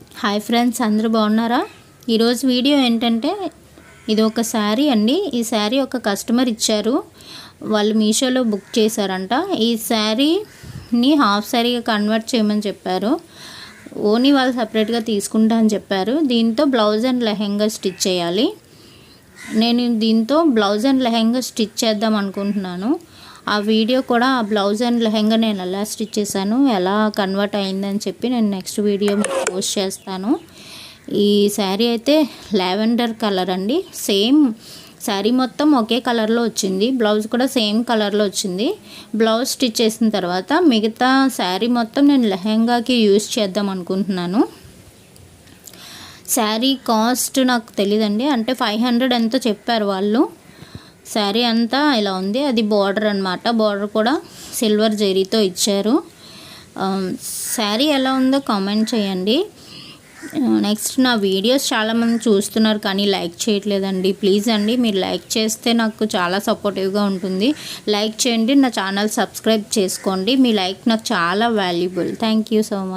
Hi friends, అందరూ బాగున్నారా? ఈరోజు వీడియో ఏంటంటే ఇది ఒక శారీ అండి. ఈ శారీ ఒక కస్టమర్ ఇచ్చారు, వాళ్ళు మీషోలో బుక్ చేశారంట. ఈ శారీని హాఫ్ శారీగా కన్వర్ట్ చేయమని చెప్పారు. ఓనీ వాళ్ళు సపరేట్గా తీసుకుంటా అని చెప్పారు. దీంతో బ్లౌజ్ అండ్ లెహెంగా స్టిచ్ చేయాలి. నేను దీంతో బ్లౌజ్ అండ్ లెహెంగా స్టిచ్ చేద్దాం అనుకుంటున్నాను. ఆ వీడియో కూడా, ఆ బ్లౌజ్ అండ్ లెహెంగా నేను ఎలా స్టిచ్ చేశాను, ఎలా కన్వర్ట్ అయిందని చెప్పి నేను నెక్స్ట్ వీడియో పోస్ట్ చేస్తాను. ఈ శారీ అయితే లావెండర్ కలర్ అండి. సేమ్ శారీ మొత్తం ఒకే కలర్లో వచ్చింది, బ్లౌజ్ కూడా సేమ్ కలర్లో వచ్చింది. బ్లౌజ్ స్టిచ్ చేసిన తర్వాత మిగతా శారీ మొత్తం నేను లెహెంగాకి యూజ్ చేద్దాం అనుకుంటున్నాను. శారీ కాస్ట్ నాకు తెలియదండి, అంటే 500 ఎంతో చెప్పారు వాళ్ళు. శారీ అంతా ఇలా ఉంది. అది బార్డర్ అనమాట. బార్డర్ కూడా సిల్వర్ జరీతో ఇచ్చారు. శారీ ఎలా ఉందో కామెంట్ చేయండి. నెక్స్ట్, నా వీడియోస్ చాలామంది చూస్తున్నారు కానీ లైక్ చేయట్లేదండి. ప్లీజ్ అండి, మీరు లైక్ చేస్తే నాకు చాలా సపోర్టివ్గా ఉంటుంది. లైక్ చేయండి, నా ఛానల్ సబ్స్క్రైబ్ చేసుకోండి. మీ లైక్ నాకు చాలా valuable. Thank you so much.